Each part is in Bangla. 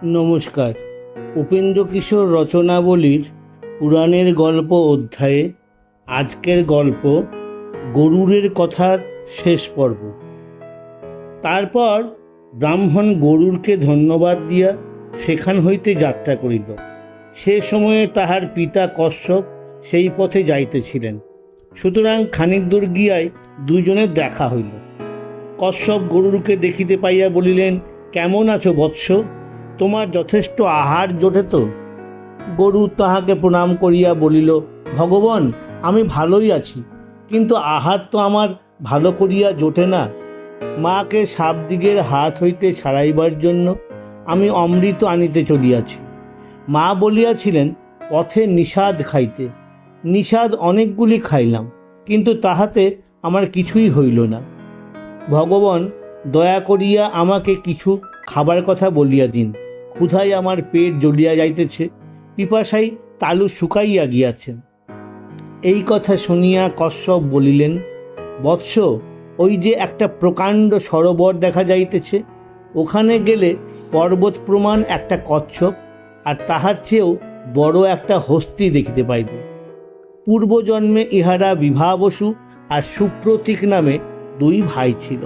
নমস্কার। উপেন্দ্রকিশোর রচনাবলীর পুরাণের গল্প অধ্যায়ে আজকের গল্প গরুরের কথার শেষ পর্ব। তারপর ব্রাহ্মণ গরুরকে ধন্যবাদ দিয়া সেখান হইতে যাত্রা করিল। সে সময়ে তাহার পিতা কশ্যপ সেই পথে যাইতেছিলেন। সুতরাং খানিক দূর গিয়াই দুইজনের দেখা হইল। কশ্যপ গরুরকে দেখিতে পাইয়া বলিলেন, কেমন আছো বৎস? তোমার যথেষ্ট আহার জোটে তো? গরু তাহাকে প্রণাম করিয়া বলিল, ভগবান, আমি ভালোই আছি, কিন্তু আহার তো আমার ভালো করিয়া জোটে না। মাকে সাপদিগের হাত হইতে ছাড়াইবার জন্য আমি অমৃত আনিতে চলিয়াছি। মা বলিয়াছিলেন পথে নিষাদ খাইতে। নিষাদ অনেকগুলি খাইলাম, কিন্তু তাহাতে আমার কিছুই হইল না। ভগবান, দয়া করিয়া আমাকে কিছু খাবার কথা বলিয়া দিন। ক্ষুধায় আমার পেট জ্বলিয়া যাইতেছে, পিপাসায় তালু শুকাইয়া গিয়াছেন। এই কথা শুনিয়া কশ্যপ বলিলেন, বৎস, ওই যে একটা প্রকাণ্ড সরোবর দেখা যাইতেছে, ওখানে গেলে পর্বত প্রমাণ একটা কচ্ছপ আর তাহার চেয়েও বড় একটা হস্তি দেখিতে পাইবে। পূর্বজন্মে ইহারা বিভা বসু আর সুপ্রতীক নামে দুই ভাই ছিল।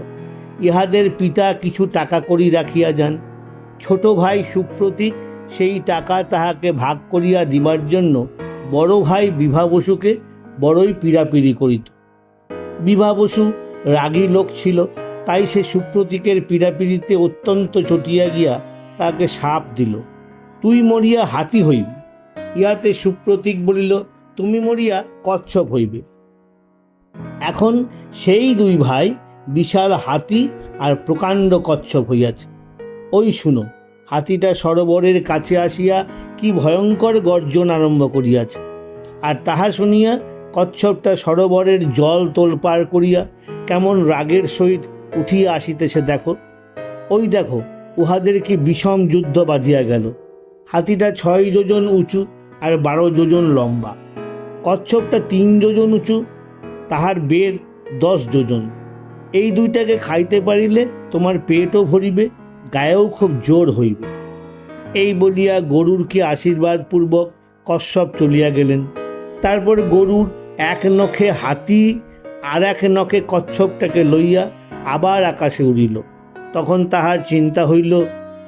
ইহাদের পিতা কিছু টাকা করি রাখিয়া যান। ছোট ভাই সুপ্রতীক সেই টাকা তাহাকে ভাগ করিয়া দিবার জন্য বড় ভাই বিভা বসুকে বড়ই পীড়াপিড়ি করিত। বিভা বসু রাগী লোক ছিল, তাই সে সুপ্রতীকের পীড়াপিড়িতে অত্যন্ত চটিয়া গিয়া তাকে শাপ দিল, তুই মরিয়া হাতি হইবি। ইহাতে সুপ্রতীক বলিল, তুমি মরিয়া কচ্ছপ হইবে। এখন সেই দুই ভাই বিশাল হাতি আর প্রকাণ্ড কচ্ছপ হইয়াছে। ওই শুনো, হাতিটা সরোবরের কাছে আসিয়া কি ভয়ঙ্কর গর্জন আরম্ভ করিয়াছে, আর তাহা শুনিয়া কচ্ছপটা সরোবরের জল তোলপাড় করিয়া কেমন রাগের সহিত উঠিয়া আসিতেছে দেখো। ওই দেখো, উহাদের কি বিষম যুদ্ধ বাঁধিয়া গেল। হাতিটা 6 যোজন উঁচু আর 12 যোজন লম্বা, কচ্ছপটা 3 যোজন উঁচু, তাহার বের 10 যোজন। এই দুইটাকে খাইতে পারিলে তোমার পেটও ভরিবে, গায়েও খুব জোর হইবে। এই বলিয়া গরুরকে আশীর্বাদ পূর্বক কশ্যপ চলিয়া গেলেন। তারপর গরুর এক নখে হাতি আর এক নখে কচ্ছপটাকে লইয়া আবার আকাশে উড়িল। তখন তাহার চিন্তা হইল,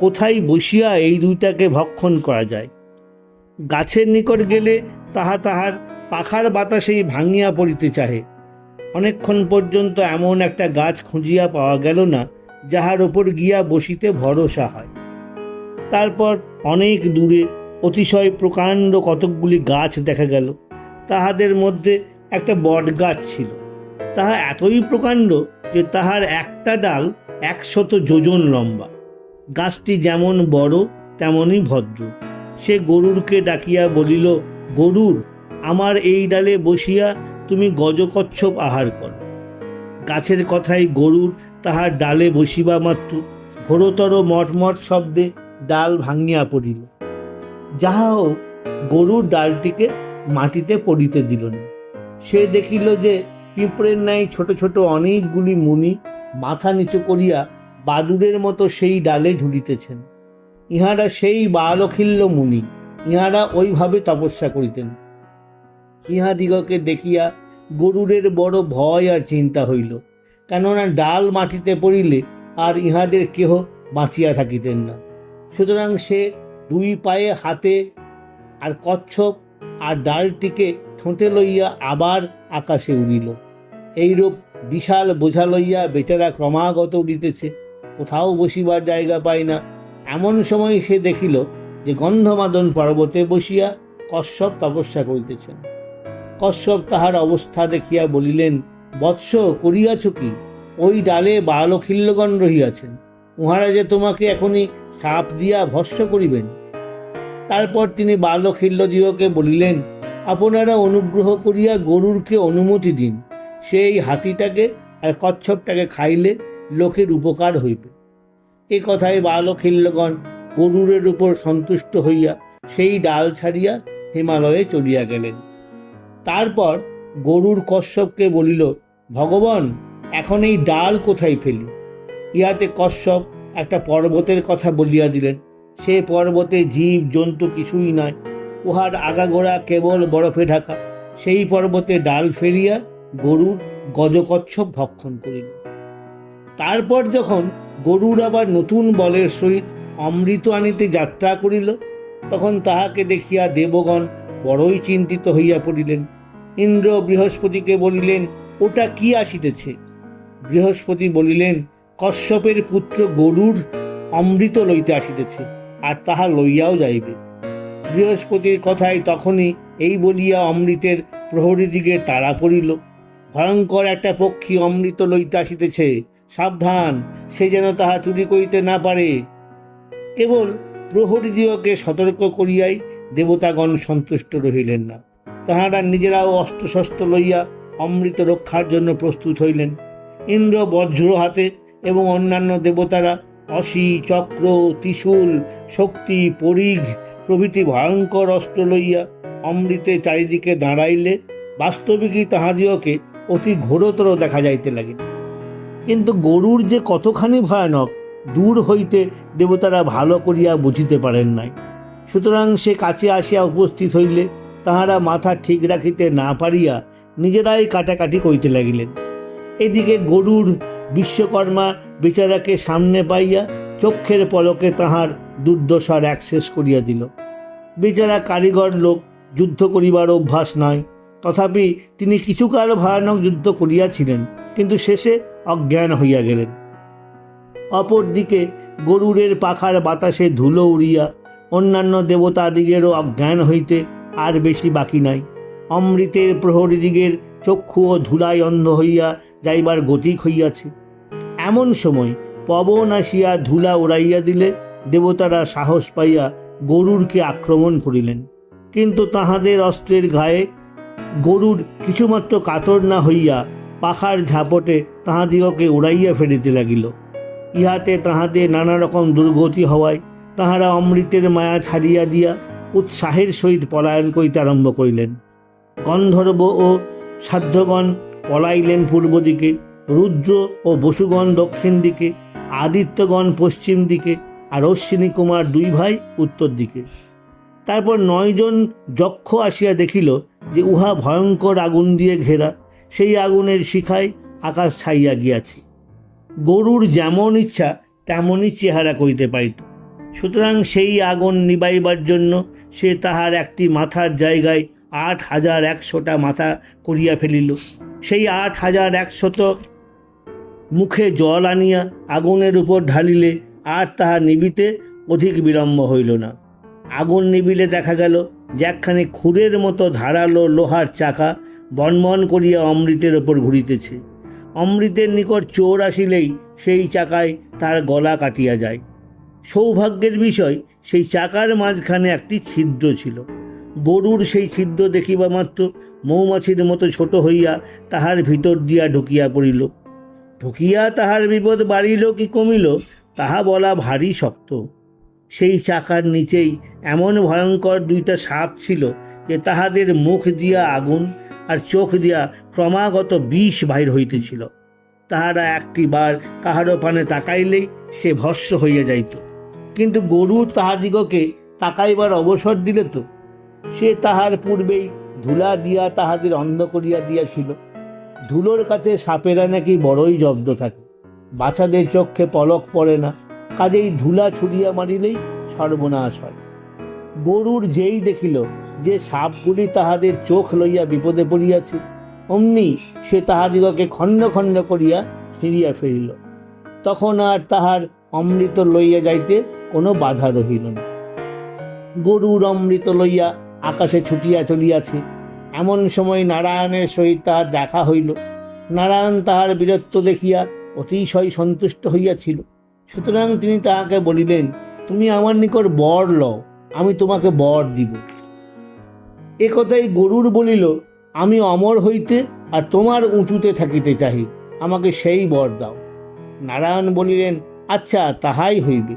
কোথায় বসিয়া এই দুইটাকে ভক্ষণ করা যায়। গাছের নিকট গেলে তাহার পাখার বাতাসেই ভাঙিয়া পড়িতে চাহে। অনেকক্ষণ পর্যন্ত এমন একটা গাছ খুঁজিয়া পাওয়া গেল না যাহার ওপর গিয়া বসিতে ভরসা হয়। তারপর অনেক দূরে অতিশয় প্রকাণ্ড কতকগুলি গাছ দেখা গেল। তাহাদের মধ্যে একটা বট গাছ ছিল। তাহা এতই প্রকাণ্ড যে তাহার একটা ডাল 100 যোজন লম্বা। গাছটি যেমন বড় তেমনই ভদ্র। সে গরুরকে ডাকিয়া বলিল, গরুর, আমার এই ডালে বসিয়া তুমি গজকচ্ছপ আহার করো। গাছের কথায় গরুর তাহার ডালে বসিবা মাত্র ঘোরতর মটমট শব্দে ডাল ভাঙিয়া পড়িল। যাহা হোক, গরুর ডালটিকে মাটিতে পড়িতে দিল না। সে দেখিল যে পিঁপড়ের ন্যায় ছোট ছোট অনেকগুলি মুনি মাথা নিচু করিয়া বাদুড়ের মতো সেই ডালে ঝুলিতেছেন। ইহারা সেই বালখিল্য মুনি, ইহারা ওইভাবে তপস্যা করিতেন। ইহাদিগকে দেখিয়া গরুরের বড় ভয় আর চিন্তা হইল, কেননা ডাল মাটিতে পড়িলে আর ইহাদের কেহ বাঁচিয়া থাকিতেন না। সুতরাং সে 2 পায়ে হাতে আর কচ্ছপ আর ডালটিকে ঠোঁটে লইয়া আবার আকাশে উড়িল। এইরূপ বিশাল বোঝা লইয়া বেচারা ক্রমাগত উড়িতেছে, কোথাও বসিবার জায়গা পায় না। এমন সময় সে দেখিল যে গন্ধমাদন পর্বতে বসিয়া কশ্যপ তপস্যা করিতেছেন। কশ্যপ তাহার অবস্থা দেখিয়া বলিলেন, বৎস, করিয়াছ কি? ওই ডালে বালখিল্যগণ রহিয়াছেন, উহারা যে তোমাকে এখনই সাপ দিয়া ভস্ম করিবেন। তারপর তিনি বালখিল্যদিগকে বলিলেন, আপনারা অনুগ্রহ করিয়া গরুরকে অনুমতি দিন, সেই হাতিটাকে আর কচ্ছপটাকে খাইলে লোকের উপকার হইবে। এ কথায় বালখিল্যগণ গরুরের উপর সন্তুষ্ট হইয়া সেই ডাল ছাড়িয়া হিমালয়ে চলিয়া গেলেন। তারপর গরুর কশ্যপকে বলিল, ভগবান, এখন এই ডাল কোথায় ফেলি? ইহাতে কশ্যপ একটা পর্বতের কথা বলিয়া দিলেন। সে পর্বতে জীব জন্তু কিছুই নয়, উহার আগাগোড়া কেবল বরফে ঢাকা। সেই পর্বতে ডাল ফেরিয়া গরুর গজকচ্ছপ ভক্ষণ করিল। তারপর যখন গরুর আবার নতুন বলের সহিত অমৃত আনিতে যাত্রা করিল, তখন তাহাকে দেখিয়া দেবগণ বড়ই চিন্তিত হইয়া পড়িলেন। ইন্দ্র বৃহস্পতিকে বলিলেন, ওটা কি আসিতেছে? বৃহস্পতি বলিলেন, কশ্যপের পুত্র গরুর অমৃত লইতে আসিতেছে, আর তাহা লইয়াও যাইবে। বৃহস্পতির কথায় তখনই এই বলিয়া অমৃতের প্রহরী দিকে তাড়া পড়িল। ভয়ঙ্কর একটা পক্ষী অমৃত লইতে আসিতেছে, সাবধান, সে যেন তাহা চুরি করিতে না পারে। কেবল প্রহরীদিগকে সতর্ক করিয়াই দেবতাগণ সন্তুষ্ট রহিলেন না। তাহারা নিজেরাও অস্ত্রশস্ত্র লইয়া অমৃত রক্ষার জন্য প্রস্তুত হইলেন। ইন্দ্র বজ্র হাতে এবং অন্যান্য দেবতারা অসি, চক্র, ত্রিশূল, শক্তি, পরিঘ প্রভৃতি ভয়ঙ্কর অস্ত্র লইয়া অমৃতে চারিদিকে দাঁড়াইলে বাস্তবিকই তাহাদিওকে অতি ঘোরতর দেখা যাইতে লাগিল। কিন্তু গরুর যে কতখানি ভয়ানক দূর হইতে দেবতারা ভালো করিয়া বুঝিতে পারেন নাই। সুতরাং সে কাছে আসিয়া উপস্থিত হইলে তাহারা মাথা ঠিক রাখিতে না পারিয়া নিজেরাই কাটাকাটি করিতে লাগিলেন। এদিকে গরুর বিশ্বকর্মা বেচারাকে সামনে পাইয়া চক্ষের পলকে তাহার দুর্দশার এক শেষ করিয়া দিল। বেচারা কারিগর লোক, যুদ্ধ করিবার অভ্যাস নয়, তথাপি তিনি কিছুকাল ভয়ানক যুদ্ধ করিয়াছিলেন, কিন্তু শেষে অজ্ঞান হইয়া গেলেন। অপরদিকে গরুরের পাখার বাতাসে ধুলো উড়িয়া অন্যান্য দেবতাদিগেরও অজ্ঞান হইতে আর বেশি বাকি নাই। অমৃতের প্রহরীদিগের চক্ষু ও ধুলায় অন্ধ হইয়া যাইবার গতিক হইয়াছে। এমন সময় পবন আসিয়া ধুলা উড়াইয়া দিলে দেবতারা সাহস পাইয়া গরুরকে আক্রমণ করিলেন। কিন্তু তাহাদের অস্ত্রের ঘায়ে গরুর কিছুমাত্র কাতর না হইয়া পাখার ঝাপটে তাহাদিগকে উড়াইয়া ফেলিতে লাগিল। ইহাতে তাহাদের নানা রকম দুর্গতি হওয়ায় তাহারা অমৃতের মায়া ছাড়িয়া দিয়া উৎসাহের সহিত পলায়ন করিতে আরম্ভ করিলেন। গন্ধর্ব ও সাধ্যগণ পলাইলেন পূর্ব দিকে, রুদ্র ও বসুগণ দক্ষিণ দিকে, আদিত্যগণ পশ্চিম দিকে, আর অশ্বিনী কুমার দুই ভাই উত্তর দিকে। তারপর 9 জন যক্ষ আসিয়া দেখিল যে উহা ভয়ঙ্কর আগুন দিয়ে ঘেরা। সেই আগুনের শিখায় আকাশ ছাইয়া গিয়াছে। গরুর যেমন ইচ্ছা তেমনই চেহারা করিতে পারিত। সুতরাং সেই আগুন নিবাইবার জন্য সে তাহার একটি মাথার জায়গায় 8100টা মাথা করিয়া ফেলিল। সেই 8100 মুখে জল আনিয়া আগুনের উপর ঢালিলে আর তাহা নিবিতে অধিক বিলম্ব হইল না। আগুন নিবিলে দেখা গেল যে একখানি খুরের মতো ধারালো লোহার চাকা বনবন করিয়া অমৃতের ওপর ঘুরিতেছে। অমৃতের নিকট চোর আসিলেই সেই চাকায় তার গলা কাটিয়া যায়। সৌভাগ্যের বিষয়, সেই চাকার মাঝখানে একটি ছিদ্র ছিল। গরুর সেই ছিদ্র দেখিবা মাত্র মৌমাছির মতো ছোট হইয়া তাহার ভিতর দিয়া ঢুকিয়া পড়িল। ঢুকিয়া তাহার বিপদ বাড়িল কি কমিল তাহা বলা ভারী শক্ত। সেই চাকার নিচেই এমন ভয়ঙ্কর 2টা সাপ ছিল যে তাহাদের মুখ দিয়া আগুন আর চোখ দিয়া ক্রমাগত বিষ বাহির হইতেছিল। তাহারা একটি বার কাহারও পানে তাকাইলেই সে ভস্ম হইয়া যাইত। কিন্তু গরু তাহাদিগকে তাকাইবার অবসর দিলে তো? সে তাহার পূর্বেই ধুলা দিয়া তাহাদের অন্ধ করিয়া দিয়াছিল। ধুলোর কাছে সাপেরা নাকি বড়ই জব্দ থাকে, বাছাদের চক্ষে পলক পড়ে না, কাজেই ধুলা ছুড়িয়া মারিলেই সর্বনাশ হয়। গরুর যেই দেখিল যে সাপগুলি তাহাদের চোখ লইয়া বিপদে পড়িয়াছে, অমনি সে তাহাদিগকে খণ্ড খণ্ড করিয়া ফিরিয়া ফেরিল। তখন আর তাহার অমৃত লইয়া যাইতে কোনো বাধা রহিল না। গরুর অমৃত লইয়া আকাশে ছুটিয়া চলিয়াছে। এমন সময় নারায়ণের সহিত তাহার দেখা হইল। নারায়ণ তাহার বীরত্ব দেখিয়া অতিশয় সন্তুষ্ট হইয়াছিল। সুতরাং তিনি তাহাকে বলিলেন, তুমি আমার নিকট বর লও, আমি তোমাকে বর দিব। এ কথাই গরুর বলিল, আমি অমর হইতে আর তোমার উঁচুতে থাকিতে চাহি, আমাকে সেই বর দাও। নারায়ণ বলিলেন, আচ্ছা, তাহাই হইবে।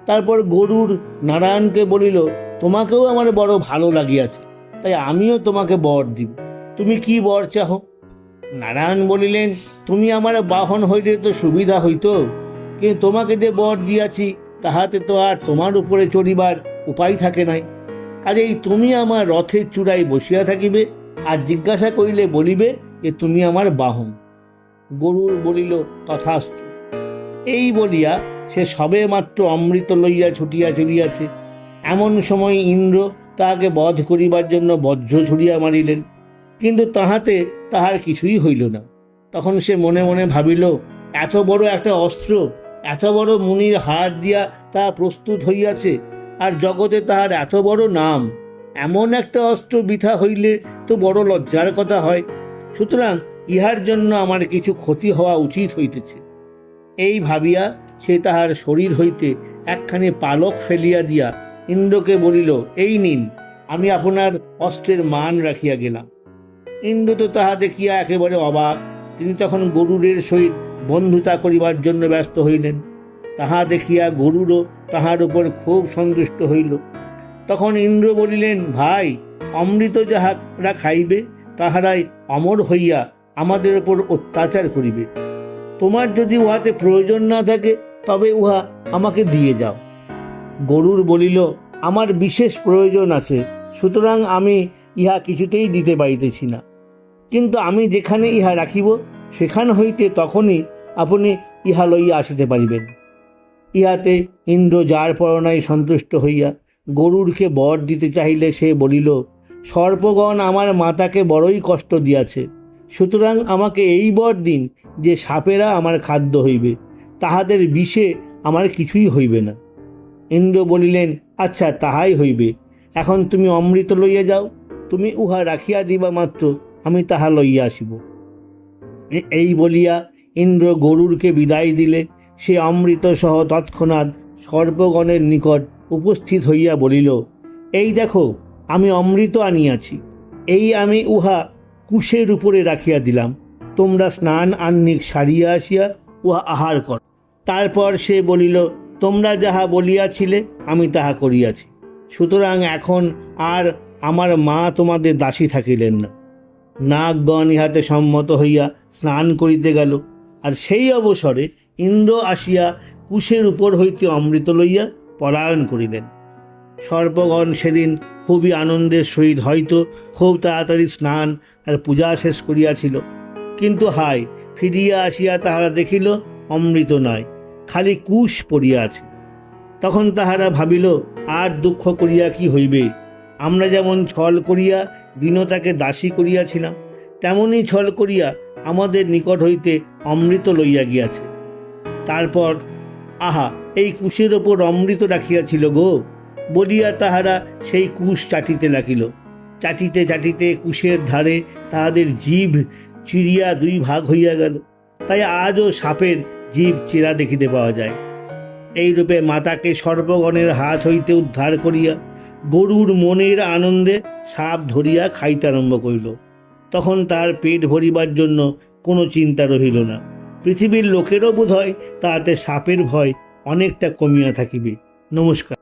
তারপর গরুর নারায়ণকে বলিল, তোমাকেও আমার বড় ভালো লাগিয়াছে, তাই আমিও তোমাকে বর দিব। তুমি কি বর চাহ? নারায়ণ বলিলেন, তুমি আমার বাহন হইলে তো সুবিধা হইত, কিন্তু তোমাকে যে বর দিয়াছি তাহাতে তো আর তোমার উপরে চড়িবার উপায় থাকে নাই। কাজেই তুমি আমার রথের চূড়ায় বসিয়া থাকিবে, আর জিজ্ঞাসা করিলে বলিবে যে তুমি আমার বাহন। গরুর বলিল, তথাস্তু। এই বলিয়া সে সবে মাত্র অমৃত লইয়া ছুটিয়া চলিয়াছে। এমন সময় ইন্দ্র তাহাকে বধ করিবার জন্য বজ্র ছুড়িয়া মারিলেন, কিন্তু তাহাতে তাহার কিছুই হইল না। তখন সে মনে মনে ভাবিল, এত বড় একটা অস্ত্র, এত বড় মুনির হাড় দিয়া তাহা প্রস্তুত হইয়াছে, আর জগতে তাহার এত বড় নাম, এমন একটা অস্ত্র বৃথা হইলে তো বড় লজ্জার কথা হয়। সুতরাং ইহার জন্য আমার কিছু ক্ষতি হওয়া উচিত হইতেছে। এই ভাবিয়া সে তাহার শরীর হইতে একখানি পালক ফেলিয়া দিয়া ইন্দ্রকে বলিল, এই নিন, আমি আপনার অস্ত্রের মান রাখিয়া গেলাম। ইন্দ্র তো তাহা দেখিয়া একেবারে অবাক। তিনি তখন গরুরের সহিত বন্ধুতা করিবার জন্য ব্যস্ত হইলেন। তাহা দেখিয়া গরুরও তাহার উপর খুব সন্তুষ্ট হইল। তখন ইন্দ্র বলিলেন, ভাই, অমৃত যাহারা খাইবে তাহারাই অমর হইয়া আমাদের উপর অত্যাচার করিবে। তোমার যদি উহাতে প্রয়োজন না থাকে তবে উহা আমাকে দিয়ে যাও। গরুর বলিল, আমার বিশেষ প্রয়োজন আছে, সুতরাং আমি ইহা কিছুতেই দিতে পারিতেছি না। কিন্তু আমি যেখানে ইহা রাখিব সেখান হইতে তখনই আপনি ইহা লইয়া আসিতে পারিবেন। ইহাতে ইন্দ্র যার পরনায় সন্তুষ্ট হইয়া গরুরকে বর দিতে চাহিলে সে বলিল, সর্পগণ আমার মাতাকে বড়ই কষ্ট দিয়াছে, সুতরাং আমাকে এই বর দিন যে সাপেরা আমার খাদ্য হইবে, তাহাদের বিষে আমার কিছুই হইবে না। ইন্দ্র বলিলেন, আচ্ছা, তাহাই হইবে। এখন তুমি অমৃত লইয়া যাও, তুমি উহা রাখিয়া দিবা মাত্র আমি তাহা লইয়া আসিব। এই বলিয়া ইন্দ্র গরুরকে বিদায় দিলে সে অমৃত সহ তৎক্ষণাৎ সর্পগণের নিকট উপস্থিত হইয়া বলিল, এই দেখো, আমি অমৃত আনিয়াছি। এই আমি উহা কুশের উপরে রাখিয়া দিলাম, তোমরা স্নান আহ্নিক সারিয়া আসিয়া উহা আহার কর। তারপর সে বলিল, তোমরা যাহা বলিয়াছিলে আমি তাহা করিয়াছি, সুতরাং এখন আর আমার মা তোমাদের দাসী থাকিলেন না। নাগগণ ইহাতে সম্মত হইয়া স্নান করিতে গেল, আর সেই অবসরে ইন্দ্র আসিয়া কুশের উপর হইতে অমৃত লইয়া পলায়ন করিলেন। সর্পগণ সেদিন খুবই আনন্দের সহিত হয়তো খুব তাড়াতাড়ি স্নান আর পূজা শেষ করিয়াছিল, কিন্তু হায়, ফিরিয়া আসিয়া তাহারা দেখিল অমৃত নয়, খালি কুশ পড়িয়া আছে। তখন তাহারা ভাবিল, আর দুঃখ করিয়া কি হইবে? আমরা যেমন ছল করিয়া বিনতাকে দাসী করিয়াছিলাম, তেমনি ছল করিয়া আমাদের নিকট হইতে অমৃত লইয়া গিয়াছে। তারপর, আহা, এই কুশের ওপর অমৃত রাখিয়াছিল গো, বলিয়া তাহারা সেই কুশ চাটিতে লাগিল। চাটিতে চাটিতে কুশের ধারে তাহাদের জিভ চিরিয়া দুই ভাগ হইয়া গেল। তাই আজও সাপের জিভ চিরা দেখিতে পাওয়া যায়। এইরূপে মাতাকে সর্পগণের হাত হইতে উদ্ধার করিয়া গরুর মনের আনন্দে সাপ ধরিয়া খাইতে আরম্ভ করিল। তখন তার পেট ভরিবার জন্য কোনো চিন্তা রহিল না। পৃথিবীর লোকেরও বোধ হয় তাহাতে সাপের ভয় অনেকটা কমিয়া থাকিবে। নমস্কার।